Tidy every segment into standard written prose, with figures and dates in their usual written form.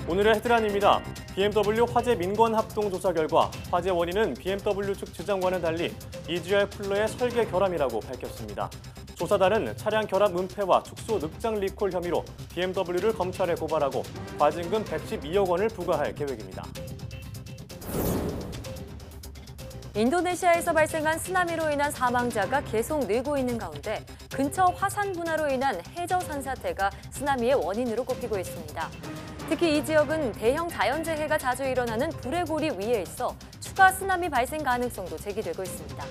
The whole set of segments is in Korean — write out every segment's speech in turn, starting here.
오늘의 헤드라인입니다. BMW 화재 민관 합동 조사 결과 화재 원인은 BMW 측 주장과는 달리 EGR 쿨러의 설계 결함이라고 밝혔습니다. 조사단은 차량 결함 은폐와 축소 늑장 리콜 혐의로 BMW를 검찰에 고발하고 과징금 112억 원을 부과할 계획입니다. 인도네시아에서 발생한 쓰나미로 인한 사망자가 계속 늘고 있는 가운데 근처 화산 분화로 인한 해저 산사태가 쓰나미의 원인으로 꼽히고 있습니다. 특히 이 지역은 대형 자연재해가 자주 일어나는 불의 고리 위에 있어 추가 쓰나미 발생 가능성도 제기되고 있습니다.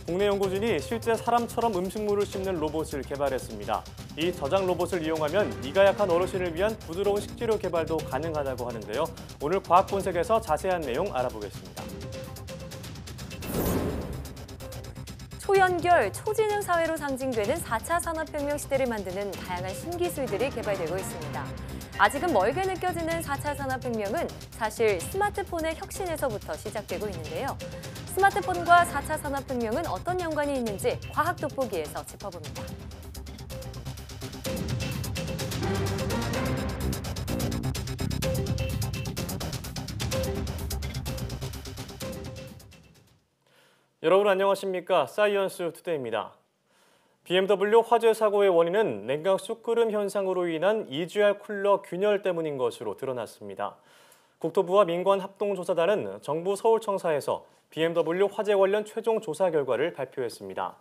국내 연구진이 실제 사람처럼 음식물을 씹는 로봇을 개발했습니다. 이 저장 로봇을 이용하면 이가 약한 어르신을 위한 부드러운 식재료 개발도 가능하다고 하는데요. 오늘 과학본색에서 자세한 내용 알아보겠습니다. 초연결, 초지능 사회로 상징되는 4차 산업혁명 시대를 만드는 다양한 신기술들이 개발되고 있습니다. 아직은 멀게 느껴지는 4차 산업혁명은 사실 스마트폰의 혁신에서부터 시작되고 있는데요. 스마트폰과 4차 산업혁명은 어떤 연관이 있는지 과학 돋보기에서 짚어봅니다. 여러분 안녕하십니까? 사이언스 투데이입니다. BMW 화재 사고의 원인은 냉각수 끓음 현상으로 인한 EGR 쿨러 균열 때문인 것으로 드러났습니다. 국토부와 민관합동조사단은 정부 서울청사에서 BMW 화재 관련 최종 조사 결과를 발표했습니다.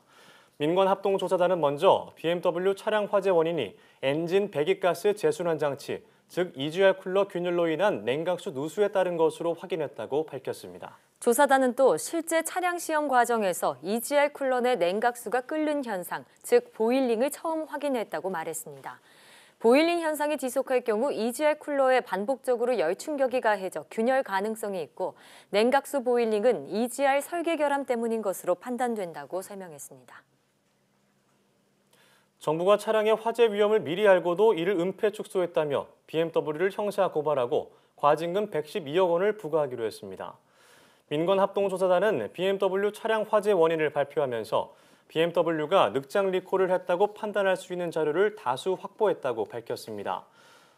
민관합동조사단은 먼저 BMW 차량 화재 원인이 엔진 배기가스 재순환 장치, 즉 EGR 쿨러 균열로 인한 냉각수 누수에 따른 것으로 확인했다고 밝혔습니다. 조사단은 또 실제 차량 시험 과정에서 EGR 쿨러 내 냉각수가 끓는 현상, 즉 보일링을 처음 확인했다고 말했습니다. 보일링 현상이 지속할 경우 EGR 쿨러에 반복적으로 열 충격이 가해져 균열 가능성이 있고 냉각수 보일링은 EGR 설계 결함 때문인 것으로 판단된다고 설명했습니다. 정부가 차량의 화재 위험을 미리 알고도 이를 은폐 축소했다며 BMW를 형사 고발하고 과징금 112억 원을 부과하기로 했습니다. 민관합동조사단은 BMW 차량 화재 원인을 발표하면서 BMW가 늑장 리콜을 했다고 판단할 수 있는 자료를 다수 확보했다고 밝혔습니다.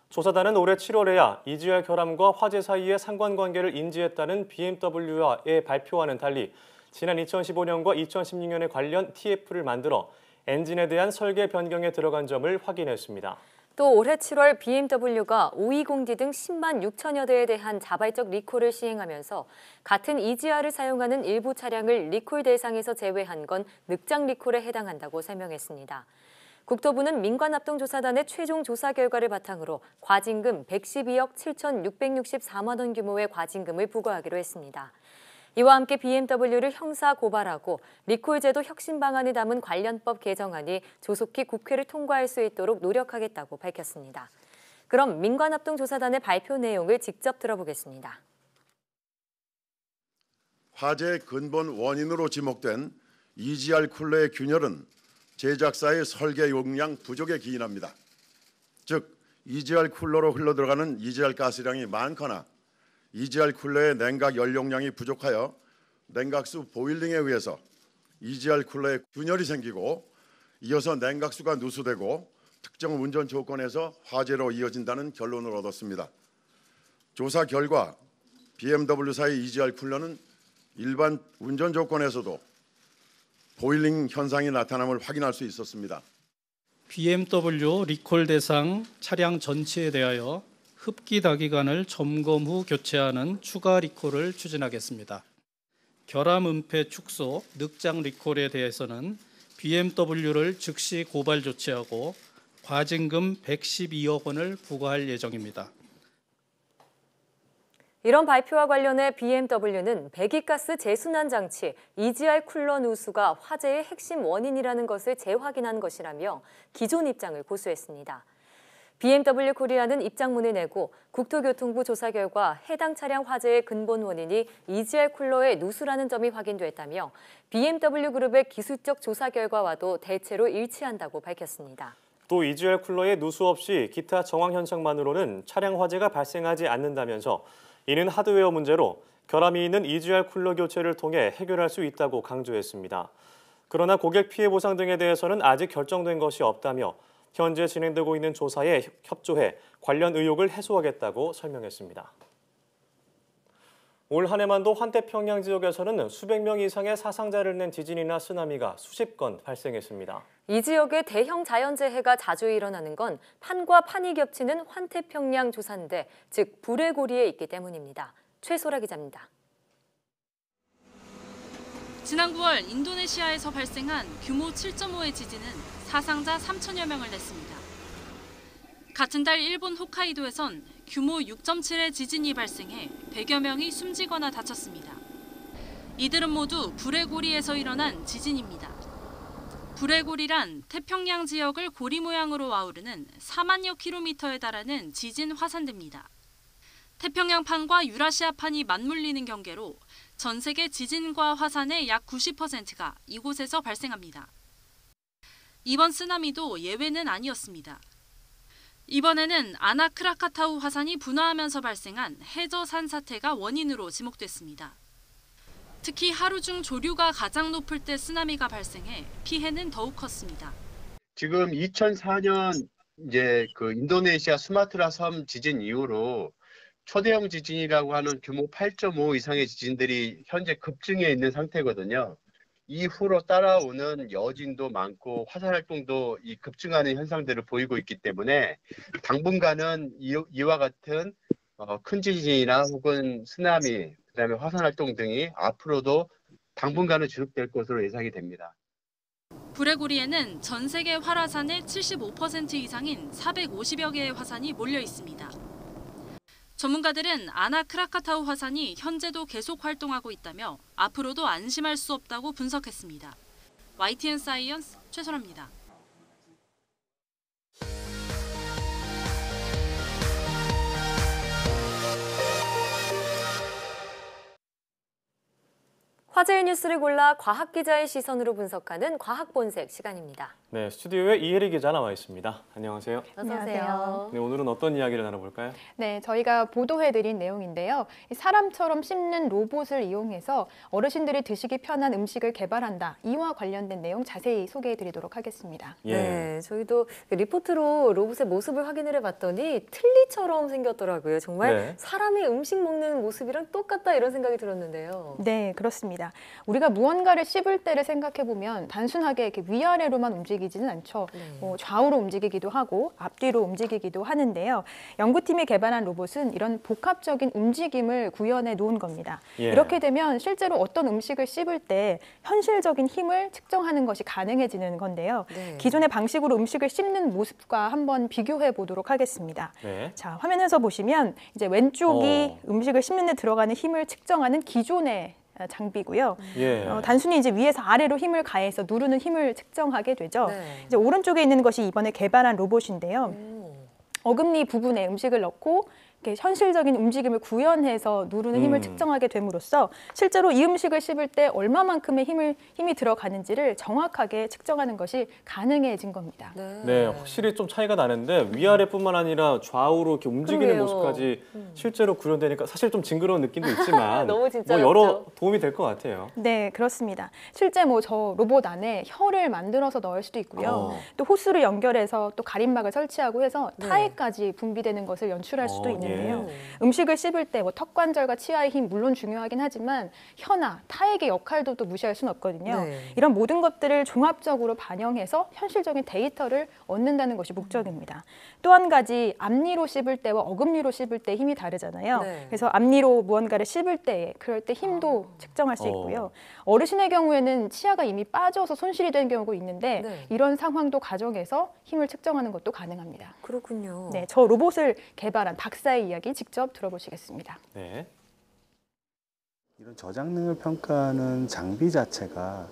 조사단은 올해 7월에야 EGR 결함과 화재 사이의 상관관계를 인지했다는 BMW의 발표와는 달리 지난 2015년과 2016년에 관련 TF를 만들어 엔진에 대한 설계 변경에 들어간 점을 확인했습니다. 또 올해 7월 BMW가 520D 등 10만 6천여 대에 대한 자발적 리콜을 시행하면서 같은 EGR을 사용하는 일부 차량을 리콜 대상에서 제외한 건 늑장 리콜에 해당한다고 설명했습니다. 국토부는 민관합동조사단의 최종 조사 결과를 바탕으로 과징금 112억 7,664만 원 규모의 과징금을 부과하기로 했습니다. 이와 함께 BMW를 형사 고발하고 리콜 제도 혁신 방안을 담은 관련법 개정안이 조속히 국회를 통과할 수 있도록 노력하겠다고 밝혔습니다. 그럼 민관합동조사단의 발표 내용을 직접 들어보겠습니다. 화재의 근본 원인으로 지목된 EGR 쿨러의 균열은 제작사의 설계 용량 부족에 기인합니다. 즉, EGR 쿨러로 흘러들어가는 EGR 가스량이 많거나 EGR 쿨러의 냉각 연용량이 부족하여 냉각수 보일링에 의해서 EGR 쿨러에 균열이 생기고 이어서 냉각수가 누수되고 특정 운전 조건에서 화재로 이어진다는 결론을 얻었습니다. 조사 결과 BMW사의 EGR 쿨러는 일반 운전 조건에서도 보일링 현상이 나타남을 확인할 수 있었습니다. BMW 리콜 대상 차량 전체에 대하여 흡기 다기관을 점검 후 교체하는 추가 리콜을 추진하겠습니다. 결함 은폐 축소, 늑장 리콜에 대해서는 BMW를 즉시 고발 조치하고 과징금 112억 원을 부과할 예정입니다. 이런 발표와 관련해 BMW는 배기가스 재순환 장치 EGR 쿨러 누수가 화재의 핵심 원인이라는 것을 재확인한 것이라며 기존 입장을 고수했습니다. BMW 코리아는 입장문을 내고 국토교통부 조사 결과 해당 차량 화재의 근본 원인이 EGR 쿨러의 누수라는 점이 확인됐다며 BMW 그룹의 기술적 조사 결과와도 대체로 일치한다고 밝혔습니다. 또 EGR 쿨러의 누수 없이 기타 정황 현상만으로는 차량 화재가 발생하지 않는다면서 이는 하드웨어 문제로 결함이 있는 EGR 쿨러 교체를 통해 해결할 수 있다고 강조했습니다. 그러나 고객 피해 보상 등에 대해서는 아직 결정된 것이 없다며 현재 진행되고 있는 조사에 협조해 관련 의혹을 해소하겠다고 설명했습니다. 올 한 해만도 환태평양 지역에서는 수백 명 이상의 사상자를 낸 지진이나 쓰나미가 수십 건 발생했습니다. 이 지역에 대형 자연재해가 자주 일어나는 건 판과 판이 겹치는 환태평양 조산대, 즉 불의 고리에 있기 때문입니다. 최소라 기자입니다. 지난 9월 인도네시아에서 발생한 규모 7.5의 지진은 사상자 3천여 명을 냈습니다. 같은 달 일본 홋카이도에선 규모 6.7의 지진이 발생해 100여 명이 숨지거나 다쳤습니다. 이들은 모두 불의 고리에서 일어난 지진입니다. 불의 고리란 태평양 지역을 고리 모양으로 아우르는 4만여 킬로미터에 달하는 지진 화산대입니다. 태평양판과 유라시아판이 맞물리는 경계로 전 세계 지진과 화산의 약 90%가 이곳에서 발생합니다. 이번 쓰나미도 예외는 아니었습니다. 이번에는 아나크라카타우 화산이 분화하면서 발생한 해저산 사태가 원인으로 지목됐습니다. 특히 하루 중 조류가 가장 높을 때 쓰나미가 발생해 피해는 더욱 컸습니다. 지금 2004년 이제 그 인도네시아 수마트라 섬 지진 이후로 초대형 지진이라고 하는 규모 8.5 이상의 지진들이 현재 급증해 있는 상태거든요. 이후로 따라오는 여진도 많고 화산 활동도 이 급증하는 현상들을 보이고 있기 때문에 당분간은 이와 같은 큰 지진이나 혹은 쓰나미, 그다음에 화산 활동 등이 앞으로도 당분간은 지속될 것으로 예상이 됩니다. 불의 고리에는 전 세계 활화산의 75% 이상인 450여 개의 화산이 몰려 있습니다. 전문가들은 아나크라카타우 화산이 현재도 계속 활동하고 있다며 앞으로도 안심할 수 없다고 분석했습니다. YTN 사이언스 최소라입니다. 화제의 뉴스를 골라 과학 기자의 시선으로 분석하는 과학 본색 시간입니다. 네, 스튜디오에 이혜리 기자 나와 있습니다. 안녕하세요. 어서 오세요. 안녕하세요. 네, 오늘은 어떤 이야기를 나눠볼까요? 네, 저희가 보도해드린 내용인데요. 사람처럼 씹는 로봇을 이용해서 어르신들이 드시기 편한 음식을 개발한다. 이와 관련된 내용 자세히 소개해드리도록 하겠습니다. 예. 네, 저희도 리포트로 로봇의 모습을 확인을 해봤더니 틀니처럼 생겼더라고요. 정말 네. 사람이 음식 먹는 모습이랑 똑같다 이런 생각이 들었는데요. 네, 그렇습니다. 우리가 무언가를 씹을 때를 생각해보면 단순하게 이렇게 위아래로만 움직이지는 않죠. 좌우로 움직이기도 하고 앞뒤로 움직이기도 하는데요. 연구팀이 개발한 로봇은 이런 복합적인 움직임을 구현해 놓은 겁니다. 예. 이렇게 되면 실제로 어떤 음식을 씹을 때 현실적인 힘을 측정하는 것이 가능해지는 건데요. 네. 기존의 방식으로 음식을 씹는 모습과 한번 비교해 보도록 하겠습니다. 네. 자, 화면에서 보시면 이제 왼쪽이 음식을 씹는 데 들어가는 힘을 측정하는 기존의 장비고요. 예. 단순히 이제 위에서 아래로 힘을 가해서 누르는 힘을 측정하게 되죠. 네. 이제 오른쪽에 있는 것이 이번에 개발한 로봇인데요. 어금니 부분에 음식을 넣고 이렇게 현실적인 움직임을 구현해서 누르는 힘을 측정하게 됨으로써 실제로 이 음식을 씹을 때 얼마만큼의 힘이 들어가는지를 정확하게 측정하는 것이 가능해진 겁니다. 네, 확실히 좀 차이가 나는데 위아래뿐만 아니라 좌우로 이렇게 움직이는 그러게요. 모습까지 실제로 구현되니까 사실 좀 징그러운 느낌도 있지만 너무 진짜 뭐 여러 같죠? 도움이 될 것 같아요. 네, 그렇습니다. 실제 뭐 저 로봇 안에 혀를 만들어서 넣을 수도 있고요. 또 호스를 연결해서 또 가림막을 설치하고 해서 네. 타액까지 분비되는 것을 연출할 수도 있는데요. 예. 음식을 씹을 때 뭐 턱관절과 치아의 힘 물론 중요하긴 하지만 혀나 타액의 역할도 또 무시할 수는 없거든요. 네. 이런 모든 것들을 종합적으로 반영해서 현실적인 데이터를 얻는다는 것이 목적입니다. 또 한 가지 앞니로 씹을 때와 어금니로 씹을 때 힘이 다르잖아요. 네. 그래서 앞니로 무언가를 씹을 때 그럴 때 힘도 측정할 수 있고요. 어르신의 경우에는 치아가 이미 빠져서 손실이 된 경우가 있는데 네. 이런 상황도 가정해서 힘을 측정하는 것도 가능합니다. 그렇군요. 네, 저 로봇을 개발한 박사의 이야기 직접 들어보시겠습니다. 네. 이런 저장능을 평가하는 장비 자체가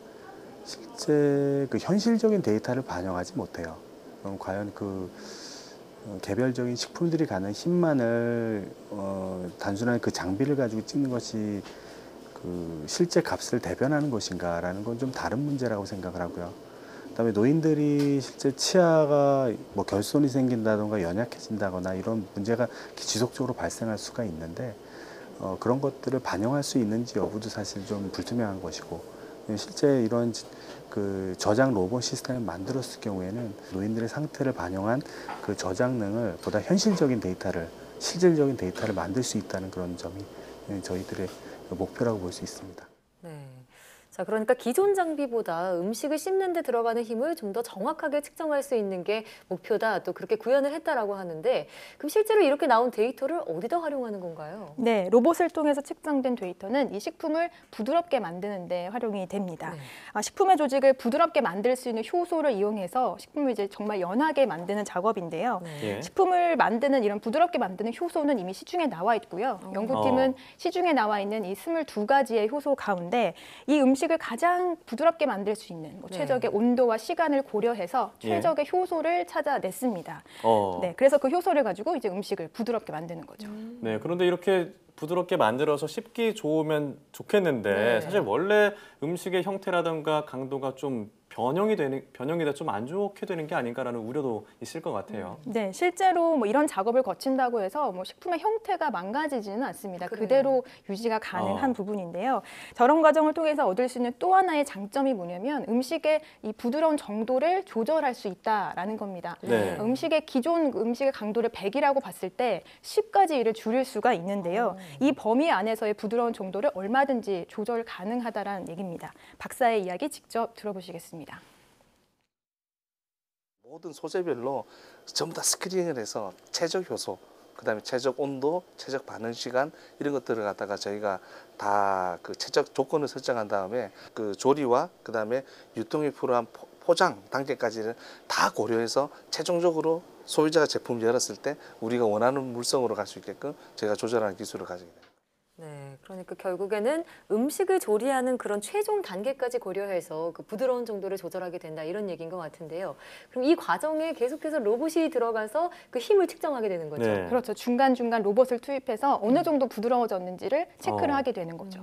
실제 그 현실적인 데이터를 반영하지 못해요. 그럼 과연 그 개별적인 식품들이 가는 힘만을 단순한 그 장비를 가지고 찍는 것이 그 실제 값을 대변하는 것인가라는 건 좀 다른 문제라고 생각을 하고요. 그다음에 노인들이 실제 치아가 뭐 결손이 생긴다던가 연약해진다거나 이런 문제가 지속적으로 발생할 수가 있는데 그런 것들을 반영할 수 있는지 여부도 사실 좀 불투명한 것이고 실제 이런 그 저장 로봇 시스템을 만들었을 경우에는 노인들의 상태를 반영한 그 저장능을 보다 현실적인 데이터를, 실질적인 데이터를 만들 수 있다는 그런 점이 저희들의 목표라고 볼 수 있습니다. 네. 자, 그러니까 기존 장비보다 음식을 씹는 데 들어가는 힘을 좀 더 정확하게 측정할 수 있는 게 목표다. 또 그렇게 구현을 했다라고 하는데 그럼 실제로 이렇게 나온 데이터를 어디다 활용하는 건가요? 네, 로봇을 통해서 측정된 데이터는 이 식품을 부드럽게 만드는 데 활용이 됩니다. 네. 식품의 조직을 부드럽게 만들 수 있는 효소를 이용해서 식품을 이제 정말 연하게 만드는 작업인데요. 네. 식품을 만드는 이런 부드럽게 만드는 효소는 이미 시중에 나와 있고요. 연구팀은 시중에 나와 있는 이 22가지의 효소 가운데 이 음식을 가장 부드럽게 만들 수 있는 네. 최적의 온도와 시간을 고려해서 최적의 효소를 찾아냈습니다. 네, 그래서 그 효소를 가지고 이제 음식을 부드럽게 만드는 거죠. 네, 그런데 이렇게 부드럽게 만들어서 씹기 좋으면 좋겠는데 네. 사실 원래 음식의 형태라든가 강도가 좀 변형이 돼 좀 안 좋게 되는 게 아닌가라는 우려도 있을 것 같아요. 네, 실제로 뭐 이런 작업을 거친다고 해서 뭐 식품의 형태가 망가지지는 않습니다. 그래요. 그대로 유지가 가능한 부분인데요. 저런 과정을 통해서 얻을 수 있는 또 하나의 장점이 뭐냐면 음식의 이 부드러운 정도를 조절할 수 있다라는 겁니다. 네. 기존 음식의 강도를 100이라고 봤을 때 10까지 이를 줄일 수가 있는데요. 이 범위 안에서의 부드러운 정도를 얼마든지 조절 가능하다라는 얘기입니다. 박사의 이야기 직접 들어보시겠습니다. 모든 소재별로 전부 다 스크린을 해서 최적 효소, 그다음에 최적 온도, 최적 반응 시간 이런 것들을 갖다가 저희가 다 그 최적 조건을 설정한 다음에 그 조리와 그다음에 유통에 필요한 포장 단계까지를 다 고려해서 최종적으로 소비자가 제품을 열었을 때 우리가 원하는 물성으로 갈 수 있게끔 저희가 조절하는 기술을 가지게 됩니다. 네, 그러니까 결국에는 음식을 조리하는 그런 최종 단계까지 고려해서 그 부드러운 정도를 조절하게 된다 이런 얘기인 것 같은데요. 그럼 이 과정에 계속해서 로봇이 들어가서 그 힘을 측정하게 되는 거죠. 네. 그렇죠. 중간중간 로봇을 투입해서 어느 정도 부드러워졌는지를 체크를 하게 되는 거죠.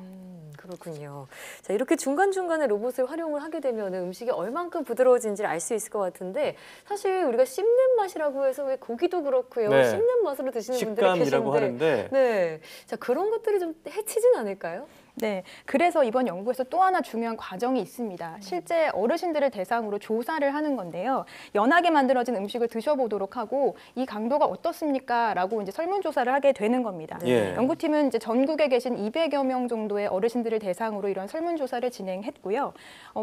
그렇군요. 자, 이렇게 중간중간에 로봇을 활용을 하게 되면 음식이 얼만큼 부드러워진지를 알 수 있을 것 같은데 사실 우리가 씹는 맛이라고 해서 왜 고기도 그렇고요. 네. 씹는 맛으로 드시는 분들이 식감이라고 계신데 하는데 네. 자, 그런 것들이 좀 해치진 않을까요? 네, 그래서 이번 연구에서 또 하나 중요한 과정이 있습니다. 실제 어르신들을 대상으로 조사를 하는 건데요. 연하게 만들어진 음식을 드셔보도록 하고 이 강도가 어떻습니까? 라고 이제 설문조사를 하게 되는 겁니다. 예. 연구팀은 이제 전국에 계신 200여 명 정도의 어르신들을 대상으로 이런 설문조사를 진행했고요.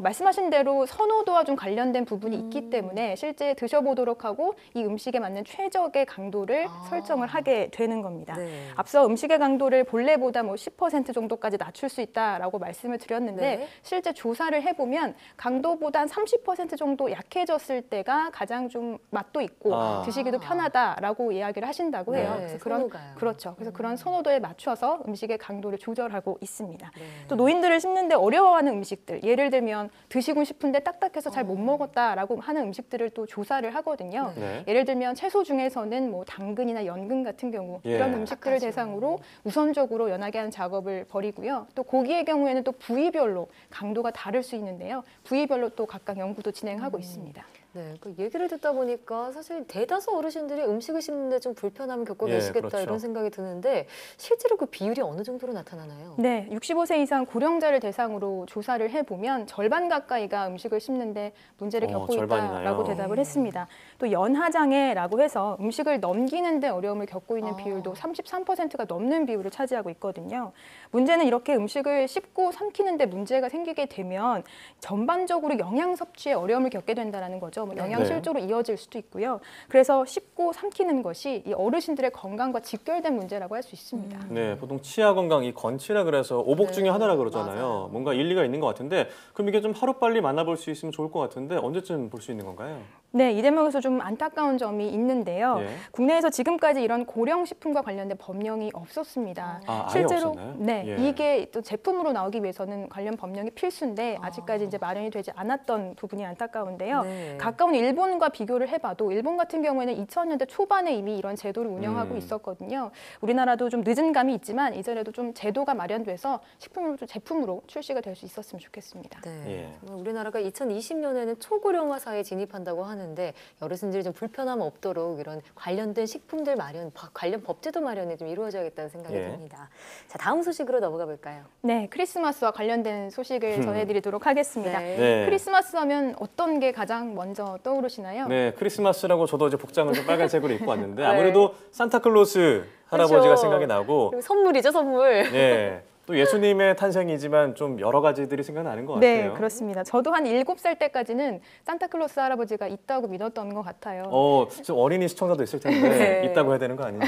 말씀하신 대로 선호도와 좀 관련된 부분이 있기 때문에 실제 드셔보도록 하고 이 음식에 맞는 최적의 강도를 설정을 하게 되는 겁니다. 네. 앞서 음식의 강도를 본래보다 뭐 10% 정도까지 낮출 수 있다라고 말씀을 드렸는데 네. 실제 조사를 해보면 강도보다 한 30% 정도 약해졌을 때가 가장 좀 맛도 있고 드시기도 편하다라고 이야기를 하신다고 해요. 네, 그래서 선호가요. 그렇죠. 그래서 그런 선호도에 맞춰서 음식의 강도를 조절하고 있습니다. 네. 또 노인들을 씹는데 어려워하는 음식들, 예를 들면 드시고 싶은데 딱딱해서 잘 못 먹었다라고 하는 음식들을 또 조사를 하거든요. 네. 예를 들면 채소 중에서는 뭐 당근이나 연근 같은 경우 예. 이런 음식들을 딱딱하죠. 대상으로 우선적으로 연하게 하는 작업을 벌이고요. 또 고기의 경우에는 또 부위별로 강도가 다를 수 있는데요. 부위별로 또 각각 연구도 진행하고 있습니다. 네, 그 얘기를 듣다 보니까 사실 대다수 어르신들이 음식을 씹는데 좀 불편함을 겪고 예, 계시겠다 그렇죠. 이런 생각이 드는데 실제로 그 비율이 어느 정도로 나타나나요? 네, 65세 이상 고령자를 대상으로 조사를 해보면 절반 가까이가 음식을 씹는데 문제를 겪고 절반이나요? 있다라고 대답을 했습니다. 또 연하장애라고 해서 음식을 넘기는데 어려움을 겪고 있는 비율도 33%가 넘는 비율을 차지하고 있거든요. 문제는 이렇게 음식을 씹고 삼키는데 문제가 생기게 되면 전반적으로 영양 섭취에 어려움을 겪게 된다는 거죠. 뭐 영양실조로 이어질 수도 있고요. 그래서 씹고 삼키는 것이 이 어르신들의 건강과 직결된 문제라고 할 수 있습니다. 네, 보통 치아 건강 이 건치라 그래서 오복 중에 네, 하나라 그러잖아요. 맞아요. 뭔가 일리가 있는 것 같은데 그럼 이게 좀 하루빨리 만나볼 수 있으면 좋을 것 같은데 언제쯤 볼 수 있는 건가요? 네, 이 대목에서 좀 안타까운 점이 있는데요. 예. 국내에서 지금까지 이런 고령식품과 관련된 법령이 없었습니다. 아예 없었나요? 네, 예. 이게 또 제품으로 나오기 위해서는 관련 법령이 필수인데 아직까지 이제 마련이 되지 않았던 부분이 안타까운데요. 네. 가까운 일본과 비교를 해봐도 일본 같은 경우에는 2000년대 초반에 이미 이런 제도를 운영하고 있었거든요. 우리나라도 좀 늦은 감이 있지만 이전에도 좀 제도가 마련돼서 식품으로 좀 제품으로 출시가 될 수 있었으면 좋겠습니다. 네. 예. 정말 우리나라가 2020년에는 초고령화 사회에 진입한다고 하는데 하는데 어르신들이 좀 불편함 없도록 이런 관련된 식품들 마련, 관련 법제도 마련이 좀 이루어져야겠다는 생각이 듭니다. 자, 다음 소식으로 넘어가 볼까요? 네, 크리스마스와 관련된 소식을 전해드리도록 하겠습니다. 네. 크리스마스 하면 어떤 게 가장 먼저 떠오르시나요? 네, 크리스마스라고 저도 이제 복장을 좀 빨간색으로 입고 왔는데 아무래도 산타클로스 할아버지가 그렇죠. 생각이 나고 그리고 선물이죠, 선물. 네. 또 예수님의 탄생이지만 좀 여러 가지들이 생각나는 것 네, 같아요. 그렇습니다. 저도 한 7살 때까지는 산타클로스 할아버지가 있다고 믿었던 것 같아요. 좀 어린이 시청자도 있을 텐데 네. 있다고 해야 되는 거 아니에요?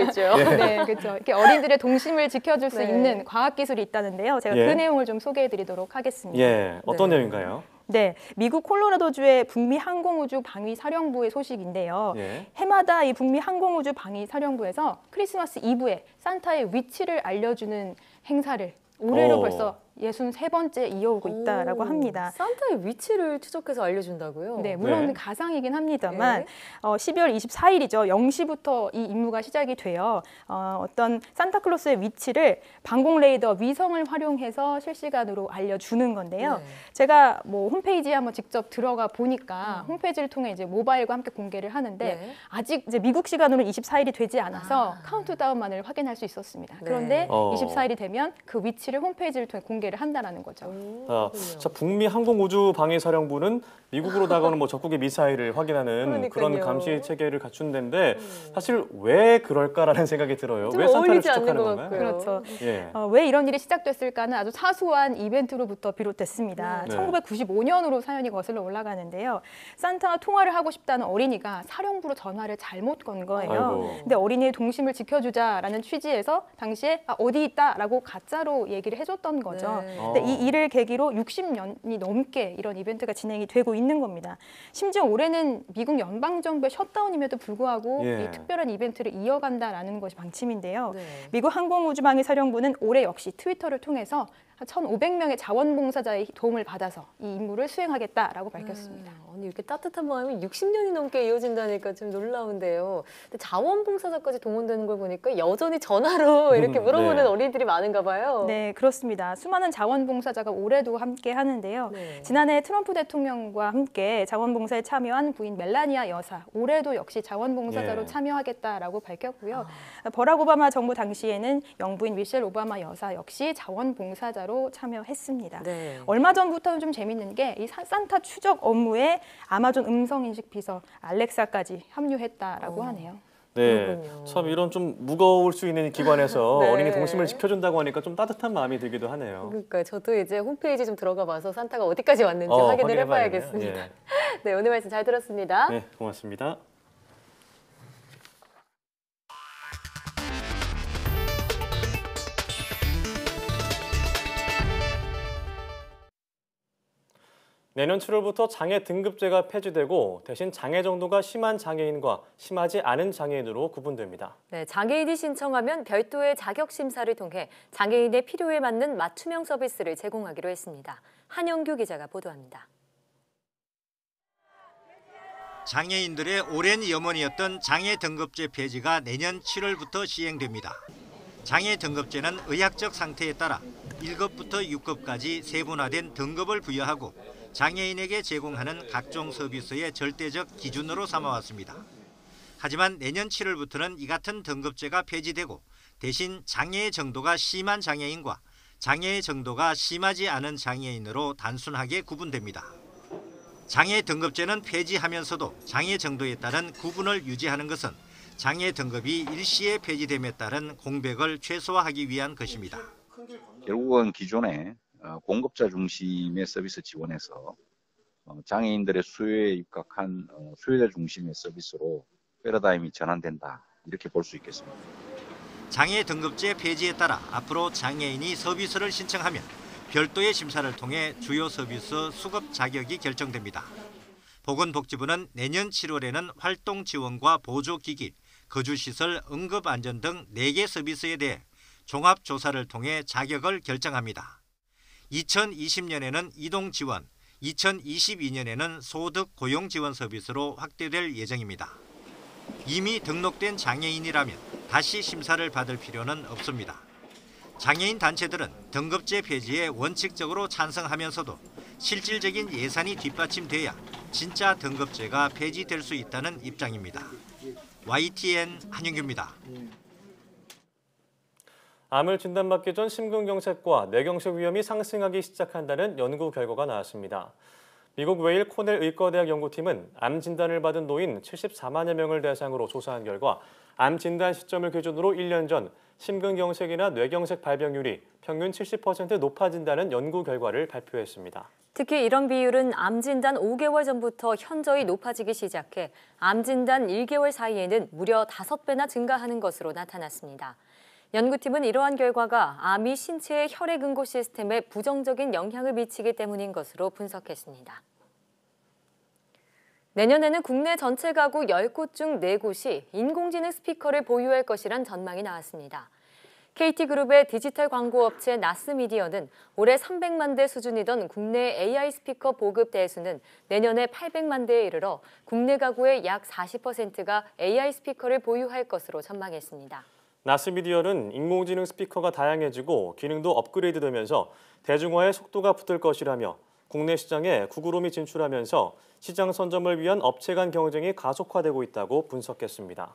있죠. 네, 그렇죠. 이렇게 어린들의 동심을 지켜줄 수 네. 있는 과학 기술이 있다는데요. 제가 예. 그 내용을 좀 소개해드리도록 하겠습니다. 예, 어떤 네. 내용인가요? 네, 미국 콜로라도주의 북미 항공우주 방위사령부의 소식인데요. 예. 해마다 이 북미 항공우주 방위사령부에서 크리스마스 이브에 산타의 위치를 알려주는 행사를 올해로 벌써 63번째 이어오고 있다라고 합니다. 산타의 위치를 추적해서 알려준다고요? 네, 물론 네. 가상이긴 합니다만 12월 24일이죠. 0시부터 이 임무가 시작이 돼요. 어떤 산타클로스의 위치를 방공 레이더 위성을 활용해서 실시간으로 알려주는 건데요. 네. 제가 뭐 홈페이지에 한번 직접 들어가 보니까 홈페이지를 통해 이제 모바일과 함께 공개를 하는데 네. 아직 이제 미국 시간으로 24일이 되지 않아서 카운트다운만을 확인할 수 있었습니다. 네. 그런데 어. 24일이 되면 그 위치를 홈페이지를 통해 공개를 한다라는 거죠. 자, 북미 항공우주방위사령부는 미국으로 다가오는 뭐 적국의 미사일을 확인하는 그런 그러니까요. 감시 체계를 갖춘 데인데 사실 왜 그럴까라는 생각이 들어요. 좀 왜 산타를 어울리지 않는 추적하는 것 건가요? 같고요. 그렇죠. 예. 왜 이런 일이 시작됐을까는 아주 사소한 이벤트로부터 비롯됐습니다. 네. 1995년으로 사연이 거슬러 올라가는데요. 산타와 통화를 하고 싶다는 어린이가 사령부로 전화를 잘못 건 거예요. 아이고. 근데 어린이의 동심을 지켜주자라는 취지에서 당시에 어디 있다라고 가짜로 얘기를 해줬던 거죠. 네. 근데 이 일을 계기로 60년이 넘게 이런 이벤트가 진행이 되고 있는 겁니다. 심지어 올해는 미국 연방정부의 셧다운임에도 불구하고 예. 이 특별한 이벤트를 이어간다라는 것이 방침인데요. 네. 미국 항공우주방위사령부는 올해 역시 트위터를 통해서 1,500명의 자원봉사자의 도움을 받아서 이 임무를 수행하겠다라고 밝혔습니다. 아니 이렇게 따뜻한 마음이 60년이 넘게 이어진다니까 좀 놀라운데요. 근데 자원봉사자까지 동원되는 걸 보니까 여전히 전화로 이렇게 물어보는 네. 어린이들이 많은가 봐요. 네, 그렇습니다. 수많은 자원봉사자가 올해도 함께 하는데요. 네. 지난해 트럼프 대통령과 함께 자원봉사에 참여한 부인 멜라니아 여사, 올해도 역시 자원봉사자로 예. 참여하겠다라고 밝혔고요. 버락 오바마 정부 당시에는 영부인 미셸 오바마 여사 역시 자원봉사자로 참여했습니다. 네. 얼마 전부터는 좀 재밌는 게 이 산타 추적 업무에 아마존 음성인식 비서 알렉사까지 합류했다라고 하네요. 네, 그렇군요. 참 이런 좀 무거울 수 있는 기관에서 네. 어린이 동심을 지켜준다고 하니까 좀 따뜻한 마음이 들기도 하네요. 그러니까 저도 이제 홈페이지 좀 들어가 봐서 산타가 어디까지 왔는지 확인을 확인해봐야겠네요. 해봐야겠습니다. 예. 네, 오늘 말씀 잘 들었습니다. 네, 고맙습니다. 내년 7월부터 장애 등급제가 폐지되고 대신 장애 정도가 심한 장애인과 심하지 않은 장애인으로 구분됩니다. 네, 장애인이 신청하면 별도의 자격 심사를 통해 장애인의 필요에 맞는 맞춤형 서비스를 제공하기로 했습니다. 한영규 기자가 보도합니다. 장애인들의 오랜 염원이었던 장애 등급제 폐지가 내년 7월부터 시행됩니다. 장애 등급제는 의학적 상태에 따라 1급부터 6급까지 세분화된 등급을 부여하고 장애인에게 제공하는 각종 서비스의 절대적 기준으로 삼아왔습니다. 하지만 내년 7월부터는 이 같은 등급제가 폐지되고 대신 장애의 정도가 심한 장애인과 장애의 정도가 심하지 않은 장애인으로 단순하게 구분됩니다. 장애 등급제는 폐지하면서도 장애 정도에 따른 구분을 유지하는 것은 장애 등급이 일시에 폐지됨에 따른 공백을 최소화하기 위한 것입니다. 결국은 기존에 공급자 중심의 서비스 지원에서 장애인들의 수요에 입각한 수요자 중심의 서비스로 패러다임이 전환된다, 이렇게 볼 수 있겠습니다. 장애 등급제 폐지에 따라 앞으로 장애인이 서비스를 신청하면 별도의 심사를 통해 주요 서비스 수급 자격이 결정됩니다. 보건복지부는 내년 7월에는 활동 지원과 보조기기, 거주시설, 응급안전 등 4개 서비스에 대해 종합조사를 통해 자격을 결정합니다. 2020년에는 이동지원, 2022년에는 소득 고용지원 서비스로 확대될 예정입니다. 이미 등록된 장애인이라면 다시 심사를 받을 필요는 없습니다. 장애인 단체들은 등급제 폐지에 원칙적으로 찬성하면서도 실질적인 예산이 뒷받침돼야 진짜 등급제가 폐지될 수 있다는 입장입니다. YTN 한윤규입니다. 암을 진단받기 전 심근경색과 뇌경색 위험이 상승하기 시작한다는 연구 결과가 나왔습니다. 미국 웨일 코넬 의과대학 연구팀은 암 진단을 받은 노인 74만여 명을 대상으로 조사한 결과 암 진단 시점을 기준으로 1년 전 심근경색이나 뇌경색 발병률이 평균 70% 높아진다는 연구 결과를 발표했습니다. 특히 이런 비율은 암 진단 5개월 전부터 현저히 높아지기 시작해 암 진단 1개월 사이에는 무려 5배나 증가하는 것으로 나타났습니다. 연구팀은 이러한 결과가 암이 신체의 혈액 응고 시스템에 부정적인 영향을 미치기 때문인 것으로 분석했습니다. 내년에는 국내 전체 가구 10곳 중 4곳이 인공지능 스피커를 보유할 것이란 전망이 나왔습니다. KT그룹의 디지털 광고업체 나스미디어는 올해 300만 대 수준이던 국내 AI 스피커 보급 대수는 내년에 800만 대에 이르러 국내 가구의 약 40%가 AI 스피커를 보유할 것으로 전망했습니다. 나스미디어는 인공지능 스피커가 다양해지고 기능도 업그레이드되면서 대중화에 속도가 붙을 것이라며 국내 시장에 구글홈이 진출하면서 시장 선점을 위한 업체 간 경쟁이 가속화되고 있다고 분석했습니다.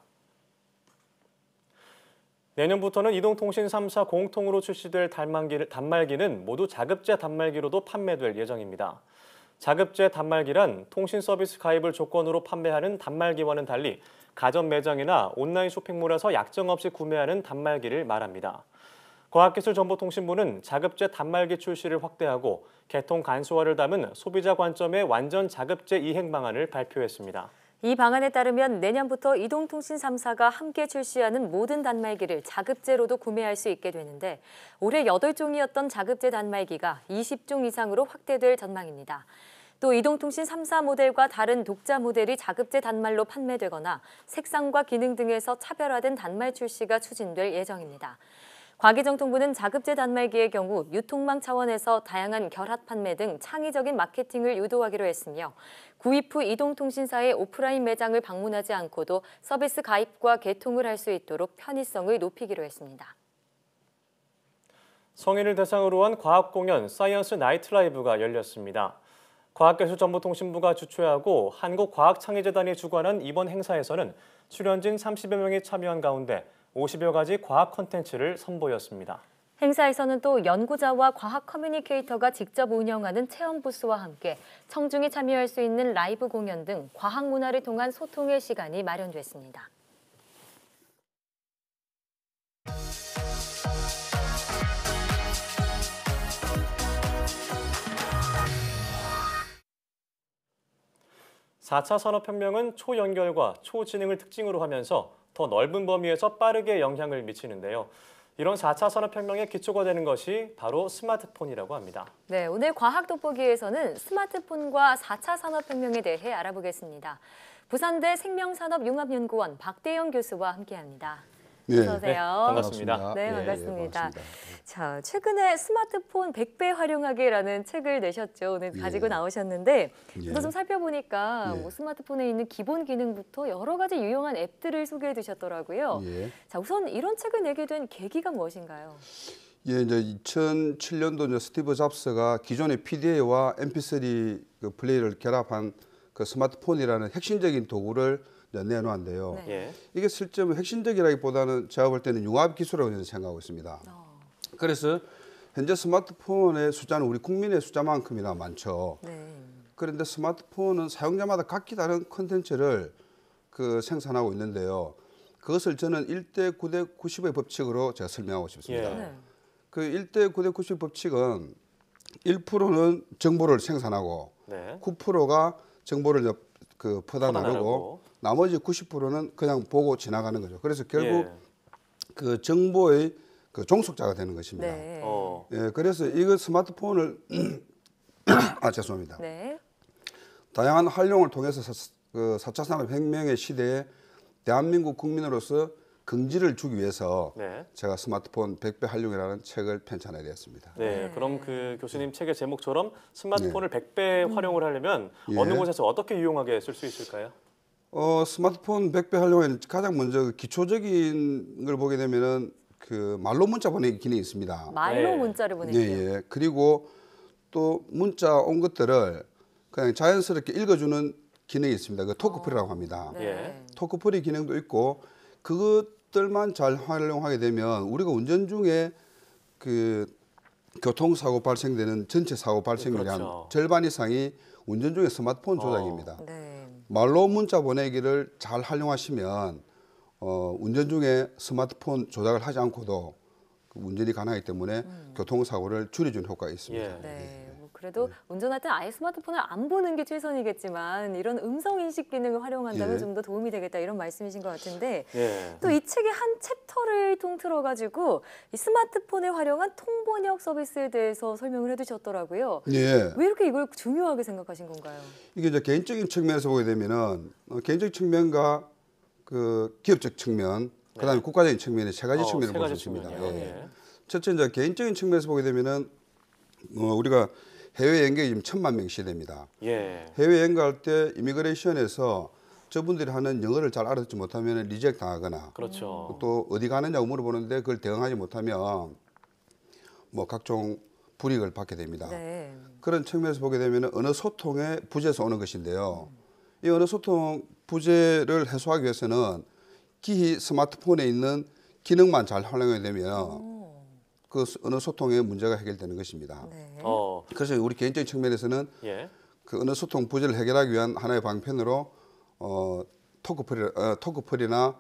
내년부터는 이동통신 3사 공통으로 출시될 단말기는 모두 자급제 단말기로도 판매될 예정입니다. 자급제 단말기란 통신 서비스 가입을 조건으로 판매하는 단말기와는 달리 가전 매장이나 온라인 쇼핑몰에서 약정 없이 구매하는 단말기를 말합니다. 과학기술정보통신부는 자급제 단말기 출시를 확대하고 개통 간소화를 담은 소비자 관점의 완전 자급제 이행 방안을 발표했습니다. 이 방안에 따르면 내년부터 이동통신 3사가 함께 출시하는 모든 단말기를 자급제로도 구매할 수 있게 되는데 올해 8종이었던 자급제 단말기가 20종 이상으로 확대될 전망입니다. 또 이동통신 3사 모델과 다른 독자 모델이 자급제 단말로 판매되거나 색상과 기능 등에서 차별화된 단말 출시가 추진될 예정입니다. 과기정통부는 자급제 단말기의 경우 유통망 차원에서 다양한 결합 판매 등 창의적인 마케팅을 유도하기로 했으며 구입 후 이동통신사의 오프라인 매장을 방문하지 않고도 서비스 가입과 개통을 할 수 있도록 편의성을 높이기로 했습니다. 성인을 대상으로 한 과학공연 사이언스 나이트 라이브가 열렸습니다. 과학기술정보통신부가 주최하고 한국과학창의재단이 주관한 이번 행사에서는 출연진 30여 명이 참여한 가운데 50여 가지 과학 콘텐츠를 선보였습니다. 행사에서는 또 연구자와 과학 커뮤니케이터가 직접 운영하는 체험 부스와 함께 청중이 참여할 수 있는 라이브 공연 등 과학 문화를 통한 소통의 시간이 마련됐습니다. (4차) 산업혁명은 초연결과 초지능을 특징으로 하면서 더 넓은 범위에서 빠르게 영향을 미치는데요. 이런 4차 산업혁명의 기초가 되는 것이 바로 스마트폰이라고 합니다. 네, 오늘 과학 돋보기에서는 스마트폰과 4차 산업혁명에 대해 알아보겠습니다. 부산대 생명산업융합연구원 박대영 교수와 함께합니다. 네. 어서 오세요. 네, 반갑습니다. 네, 예, 반갑습니다. 반갑습니다. 자, 최근에 스마트폰 100배 활용하기라는 책을 내셨죠. 오늘 가지고 나오셨는데 저도 좀 살펴보니까 뭐 스마트폰에 있는 기본 기능부터 여러 가지 유용한 앱들을 소개해 주셨더라고요. 자, 우선 이런 책을 내게 된 계기가 무엇인가요? 예, 이제 2007년도 스티브 잡스가 기존의 PDA와 MP3 그 플레이를 결합한 그 스마트폰이라는 핵심적인 도구를 내놓았는데요. 네. 이게 실제 핵심적이라기보다는 제가 볼 때는 융합 기술이라고 저는 생각하고 있습니다. 그래서 현재 스마트폰의 숫자는 우리 국민의 숫자만큼이나 많죠. 그런데 스마트폰은 사용자마다 각기 다른 콘텐츠를 생산하고 있는데요. 그것을 저는 1대 9대 90의 법칙으로 제가 설명하고 싶습니다. 그 1대 9대 90 법칙은 1%는 정보를 생산하고 9%가 정보를 퍼다 나르고 나머지 90%는 그냥 보고 지나가는 거죠. 그래서 결국 그 정보의 그 종속자가 되는 것입니다. 예, 그래서 이거 스마트폰을 죄송합니다. 다양한 활용을 통해서 그 4차 산업혁명의 시대에 대한민국 국민으로서 긍지를 주기 위해서 제가 스마트폰 100배 활용이라는 책을 편찬하게 되었습니다. 네, 그럼 그 교수님 책의 제목처럼 스마트폰을 100배 활용을 하려면 어느 곳에서 어떻게 유용하게 쓸 수 있을까요? 스마트폰 100배 활용에는 가장 먼저 기초적인 걸 보게 되면은 그 말로 문자 보내기 기능이 있습니다. 말로 문자를 보내기요? 그리고 또 문자 온 것들을 그냥 자연스럽게 읽어주는 기능이 있습니다. 그 토크풀이라고 합니다. 예. 토크풀이 기능도 있고 그것들만 잘 활용하게 되면 우리가 운전 중에 그 교통사고 발생되는 전체 사고 발생률이 한 그렇죠. 절반 이상이 운전 중에 스마트폰 조작입니다. 네. 말로 문자 보내기를 잘 활용하시면 운전 중에 스마트폰 조작을 하지 않고도 운전이 가능하기 때문에 교통사고를 줄여주는 효과가 있습니다. 예. 네. 뭐 그래도 운전할 때 아예 스마트폰을 안 보는 게 최선이겠지만 이런 음성 인식 기능을 활용한다면 예. 좀 더 도움이 되겠다 이런 말씀이신 것 같은데 예. 또 이 책의 한 챕터를 통틀어 가지고 이 스마트폰을 활용한 통번역 서비스에 대해서 설명을 해두셨더라고요. 예. 왜 이렇게 이걸 중요하게 생각하신 건가요? 이게 이제 개인적인 측면에서 보게 되면은 개인적 측면과 그 기업적 측면, 그다음에 국가적인 측면의 세 가지 측면을 세 볼 수 가지 있습니다. 측면이요. 예. 예. 첫째 이제 개인적인 측면에서 보게 되면은 우리가 해외 여행객이 지금 1,000만 명이 시대입니다. 예. 해외 여행 갈 때 이미그레이션에서 저분들이 하는 영어를 잘 알아듣지 못하면 리젝트 당하거나 그렇죠. 또 어디 가느냐고 물어보는데 그걸 대응하지 못하면 뭐 각종 불이익을 받게 됩니다. 네. 그런 측면에서 보게 되면 언어 소통의 부재에서 오는 것인데요. 이 언어 소통 부재를 해소하기 위해서는 기히 스마트폰에 있는 기능만 잘 활용하게 되면 그 언어 소통의 문제가 해결되는 것입니다. 네. 그래서 우리 개인적인 측면에서는 예. 그 언어 소통 부재를 해결하기 위한 하나의 방편으로 토크풀이나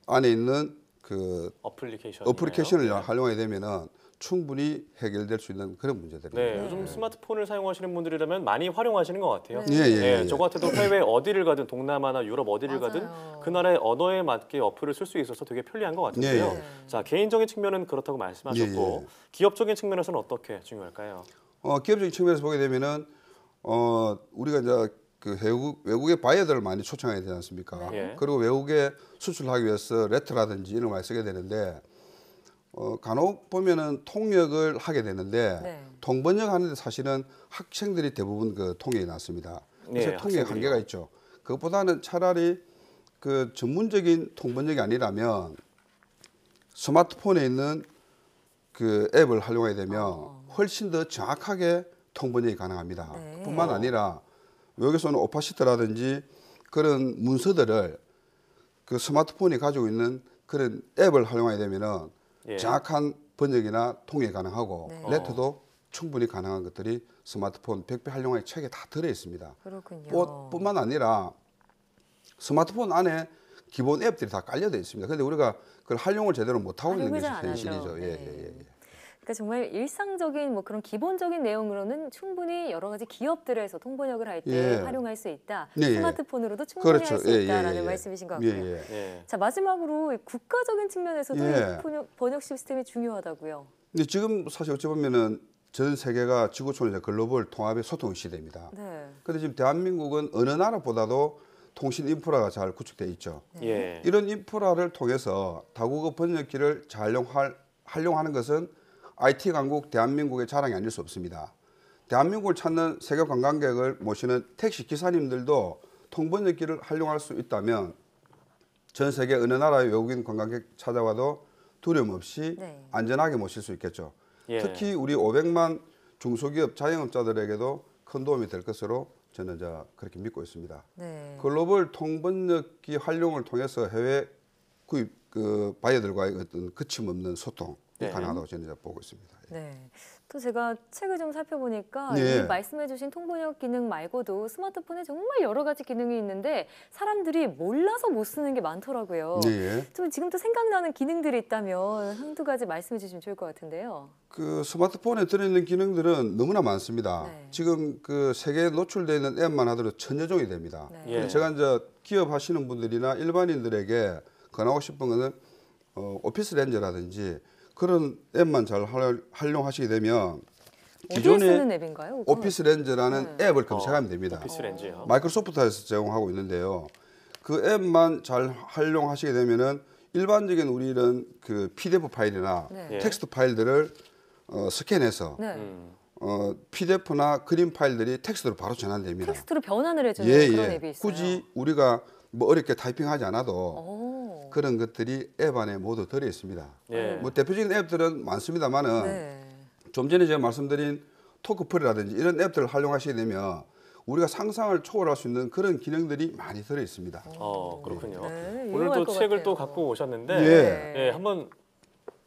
안에 있는 그 어플리케이션을 활용하게 되면은 충분히 해결될 수 있는 그런 문제들입니다. 네, 요즘 스마트폰을 사용하시는 분들이라면 많이 활용하시는 것 같아요. 예. 저 같아도 해외 어디를 가든 동남아나 유럽 어디를 가든 그 나라의 언어에 맞게 어플을 쓸 수 있어서 되게 편리한 것 같은데요. 예. 자, 개인적인 측면은 그렇다고 말씀하셨고 기업적인 측면에서는 어떻게 중요할까요? 기업적인 측면에서 보게 되면은 우리가 이제 그 외국의 바이어들을 많이 초청해야 되지 않습니까? 그리고 외국에 수출하기 위해서 레터라든지 이런 걸 많이 쓰게 되는데 간혹 보면은 통역을 하게 되는데 통번역 하는데 사실은 학생들이 대부분 그 통역이 났습니다. 그래서 통역에 한계가 있죠. 그것보다는 차라리 그 전문적인 통번역이 아니라면 스마트폰에 있는 그 앱을 활용하게 되면 훨씬 더 정확하게 통번역이 가능합니다. 뿐만 아니라 외국에서는 오파시트라든지 그런 문서들을 그 스마트폰이 가지고 있는 그런 앱을 활용하게 되면은 정확한 번역이나 통역이 가능하고 레터도 충분히 가능한 것들이 스마트폰 100배 활용의 책에 다 들어 있습니다. 그렇군요. 뿐만 아니라 스마트폰 안에 기본 앱들이 다 깔려져 있습니다. 그런데 우리가 그걸 활용을 제대로 못 하고 있는 것이 현실이죠. 그러니까 정말 일상적인 뭐 그런 기본적인 내용으로는 충분히 여러 가지 기업들에서 통번역을 할 때 활용할 수 있다. 스마트폰으로도 충분히 할 수 있다라는 말씀이신 것 같고요. 자, 마지막으로 국가적인 측면에서도 이 번역 시스템이 중요하다고요. 근데 지금 사실 어찌 보면은 전 세계가 지구촌의 글로벌 통합의 소통 시대입니다. 그런데 지금 대한민국은 어느 나라보다도 통신 인프라가 잘 구축되어 있죠. 이런 인프라를 통해서 다국어 번역기를 잘 활용하는 것은 IT 강국 대한민국의 자랑이 아닐 수 없습니다. 대한민국을 찾는 세계 관광객을 모시는 택시 기사님들도 통번역기를 활용할 수 있다면 전 세계 어느 나라의 외국인 관광객 찾아와도 두려움 없이 안전하게 모실 수 있겠죠. 특히 우리 500만 중소기업 자영업자들에게도 큰 도움이 될 것으로 저는 그렇게 믿고 있습니다. 글로벌 통번역기 활용을 통해서 해외 구입 그 바이어들과의 어떤 거침없는 소통이 가능하다고 저는 보고 있습니다. 또 제가 책을 좀 살펴보니까 이 말씀해주신 통번역 기능 말고도 스마트폰에 정말 여러 가지 기능이 있는데 사람들이 몰라서 못 쓰는 게 많더라고요. 좀 지금도 생각나는 기능들이 있다면 한두 가지 말씀해 주시면 좋을 것 같은데요. 그 스마트폰에 들어있는 기능들은 너무나 많습니다. 지금 그 세계에 노출되어 있는 앱만 하더라도 1000여 종이 됩니다. 제가 이제 기업 하시는 분들이나 일반인들에게 권하고 싶은 것은 오피스 렌저라든지 그런 앱만 잘 활용하시게 되면 어디에 쓰는 앱인가요? 오피스 렌즈라는 앱을 검색하면 됩니다. 오피스 렌즈요. 마이크로소프트에서 제공하고 있는데요. 그 앱만 잘 활용하시게 되면은 일반적인 우리는 그 PDF 파일이나 텍스트 파일들을 스캔해서 PDF나 그림 파일들이 텍스트로 바로 전환됩니다. 텍스트로 변환을 해주는 그런 앱이 있어요. 굳이 우리가 뭐 어렵게 타이핑하지 않아도 그런 것들이 앱 안에 모두 들어 있습니다. 뭐 대표적인 앱들은 많습니다만은 좀 전에 제가 말씀드린 토크풀이라든지 이런 앱들을 활용하시게 되면 우리가 상상을 초월할 수 있는 그런 기능들이 많이 들어 있습니다. 그렇군요. 네, 오늘 유용할 또 것 책을 같아요. 또 갖고 오셨는데 예. 한번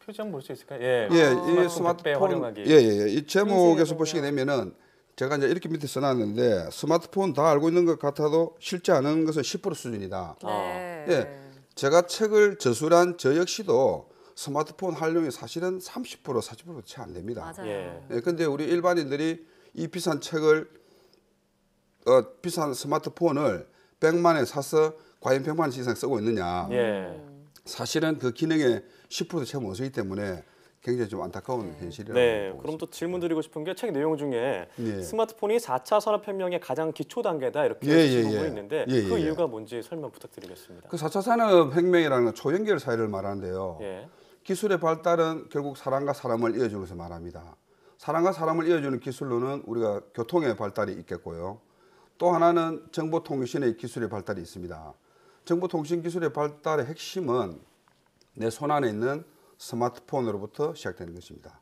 표지 한번 볼 수 있을까요? 이 스마트폰 활용하기. 이 제목에서 보시게 되면은 제가 이제 이렇게 밑에 써놨는데 스마트폰 다 알고 있는 것 같아도 실제 아는 것은 10% 수준이다. 네. 제가 책을 저술한 저 역시도 스마트폰 활용이 사실은 30% 40%도 채 안 됩니다. 맞아요. 근데 우리 일반인들이 이 비싼 책을 비싼 스마트폰을 100만에 사서 과연 100만 원 이상 쓰고 있느냐. 사실은 그 기능의 10%도 채 못 쓰기 때문에 굉장히 좀 안타까운 현실이라고 네, 보고 그럼 또 있습니다. 질문 드리고 싶은 게 책 내용 중에 예. 스마트폰이 4차 산업혁명의 가장 기초 단계다 이렇게 지목을 있는데 그 이유가 뭔지 설명 부탁드리겠습니다. 그 4차 산업혁명이라는 초연결 사회를 말하는데요. 예. 기술의 발달은 결국 사람과 사람을 이어주는 것을 말합니다. 사람과 사람을 이어주는 기술로는 우리가 교통의 발달이 있겠고요. 또 하나는 정보통신의 기술의 발달이 있습니다. 정보통신 기술의 발달의 핵심은 내 손 안에 있는 스마트폰으로부터 시작되는 것입니다.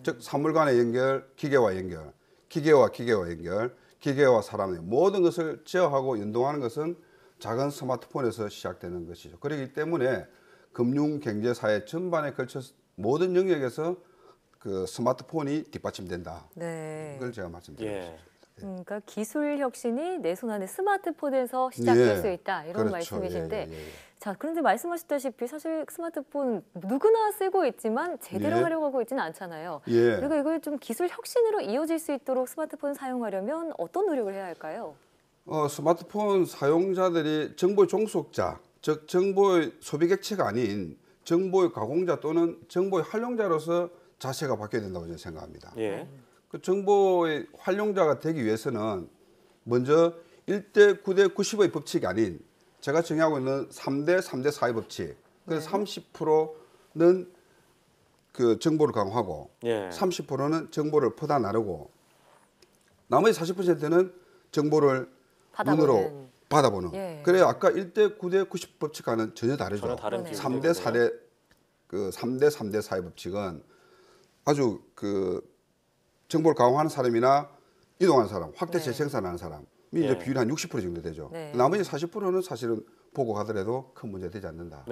즉 사물 간의 연결, 기계와 연결, 기계와 연결, 기계와 사람의 모든 것을 제어하고 연동하는 것은 작은 스마트폰에서 시작되는 것이죠. 그렇기 때문에 금융, 경제, 사회 전반에 걸쳐서 모든 영역에서 그 스마트폰이 뒷받침된다. 그걸 제가 말씀드리겠습니다. 그러니까 기술 혁신이 내 손 안에 스마트폰에서 시작될 수 있다 이런 그렇죠. 말씀이신데 자 그런데 말씀하셨다시피 사실 스마트폰 누구나 쓰고 있지만 제대로 활용하고 있지는 않잖아요. 그리고 이걸 좀 기술 혁신으로 이어질 수 있도록 스마트폰 사용하려면 어떤 노력을 해야 할까요? 스마트폰 사용자들이 정보의 종속자, 즉 정보의 소비 객체가 아닌 정보의 가공자 또는 정보의 활용자로서 자세가 바뀌어야 된다고 저는 생각합니다. 그 정보의 활용자가 되기 위해서는 먼저 1대 9대 90의 법칙이 아닌 제가 정의하고 있는 3대 3대 4의 법칙. 그래서 30%는 그 정보를 강화하고 30%는 정보를 퍼다 나르고 나머지 40%는 정보를 눈으로 받아보는. 그래야 아까 1대 9대 90 법칙과는 전혀 다르죠. 3대 4대 그 3대 3대 4의 법칙은 아주 그 정보를 강화하는 사람이나 이동하는 사람, 확대 재생산하는 사람이 이제 비율이 한 60% 정도 되죠. 나머지 40%는 사실은 보고 가더라도 큰 문제 되지 않는다.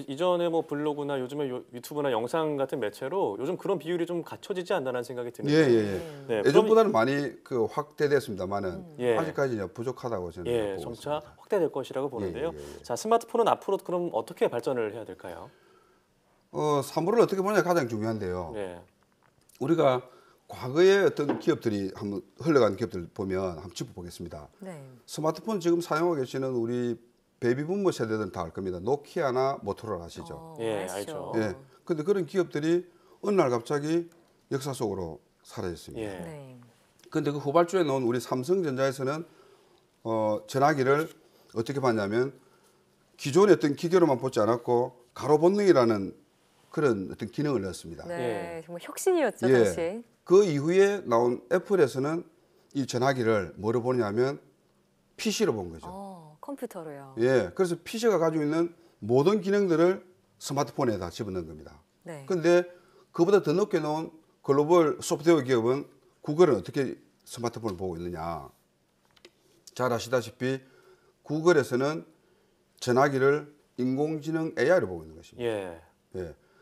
이전에 뭐 블로그나 요즘에 유튜브나 영상 같은 매체로 요즘 그런 비율이 좀 갖춰지지 않나라는 생각이 드는데. 예전보다는 많이 그 확대됐습니다만은 아직까지 부족하다고 저는 보고 점차 있습니다. 확대될 것이라고 보는데요. 자, 스마트폰은 앞으로 그럼 어떻게 발전을 해야 될까요? 사물을 어떻게 보느냐 가장 중요한데요. 우리가 과거에 어떤 기업들이 한번 흘러간 기업들 보면 한번 짚어보겠습니다. 스마트폰 지금 사용하고 계시는 우리 베이비부머 세대들은 다 알 겁니다. 노키아나 모토로라 아시죠? 알죠. 근데 그런 기업들이 어느 날 갑자기 역사 속으로 사라졌습니다. 근데 그 후발주에 놓은 우리 삼성전자에서는 전화기를 어떻게 봤냐면 기존의 어떤 기계로만 보지 않았고 가로 본능이라는 그런 어떤 기능을 넣었습니다. 정말 혁신이었죠, 당시. 그 이후에 나온 애플에서는 이 전화기를 뭐로 보냐면 PC로 본 거죠. 컴퓨터로요. 그래서 PC가 가지고 있는 모든 기능들을 스마트폰에다 집어넣은 겁니다. 그런데 그보다 더 높게 놓은 글로벌 소프트웨어 기업은 구글은 어떻게 스마트폰을 보고 있느냐. 잘 아시다시피 구글에서는 전화기를 인공지능 AI로 보고 있는 것입니다.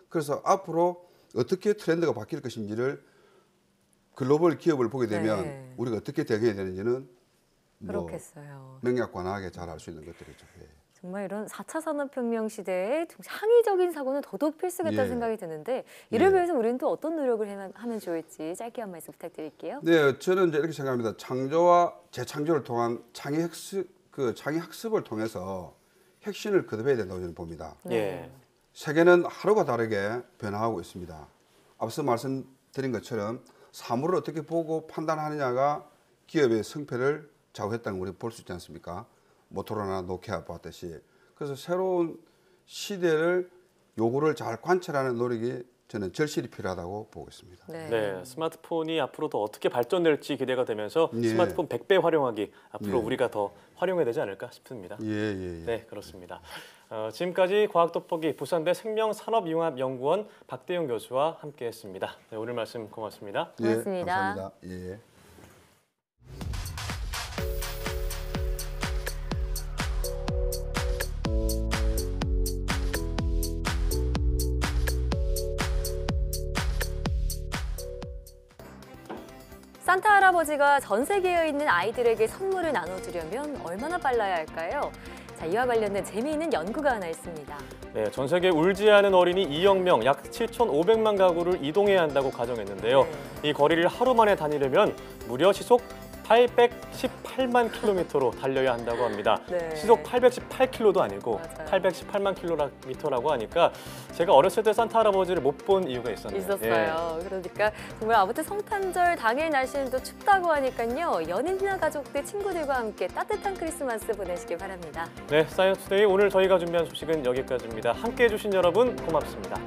그래서 앞으로 어떻게 트렌드가 바뀔 것인지를 글로벌 기업을 보게 되면 우리가 어떻게 대응해야 되는지는 그렇겠어요. 명약관하게 잘 알 수 있는 것들이죠. 정말 이런 4차 산업혁명 시대에 창의적인 사고는 더더욱 필수겠다는 생각이 드는데 이를 위해서 우리는 또 어떤 노력을 하면 좋을지 짧게 한 말씀 부탁드릴게요. 저는 이제 이렇게 생각합니다. 창조와 재창조를 통한 창의 학습을 통해서 혁신을 거듭해야 된다고 저는 봅니다. 세계는 하루가 다르게 변화하고 있습니다. 앞서 말씀드린 것처럼 사물을 어떻게 보고 판단하느냐가 기업의 성패를 좌우했다는 걸 우리 볼 수 있지 않습니까? 모토로나 노키아 봤듯이. 그래서 새로운 시대를 요구를 잘 관찰하는 노력이 저는 절실히 필요하다고 보고 있습니다. 스마트폰이 앞으로 더 어떻게 발전될지 기대가 되면서 스마트폰 100배 활용하기 앞으로 우리가 더 활용해야 되지 않을까 싶습니다. 네, 그렇습니다. 지금까지 과학돋보기 부산대 생명산업융합연구원 박대용 교수와 함께했습니다. 오늘 말씀 고맙습니다. 고맙습니다. 감사합니다. 산타 할아버지가 전 세계에 있는 아이들에게 선물을 나눠주려면 얼마나 빨라야 할까요? 자, 이와 관련된 재미있는 연구가 하나 있습니다. 네, 전 세계 울지 않은 어린이 2억 명, 약 7,500만 가구를 이동해야 한다고 가정했는데요. 이 거리를 하루 만에 다니려면 무려 시속 818만 킬로미터로 달려야 한다고 합니다. 네. 시속 818킬로도 아니고 맞아요. 818만 킬로미터라고 하니까 제가 어렸을 때 산타 할아버지를 못 본 이유가 있었네요. 있었어요. 그러니까 정말 아무튼 성탄절 당일 날씨는 또 춥다고 하니까요. 연인이나 가족들, 친구들과 함께 따뜻한 크리스마스 보내시길 바랍니다. 네, 사이언스 투데이 오늘 저희가 준비한 소식은 여기까지입니다. 함께해 주신 여러분 고맙습니다.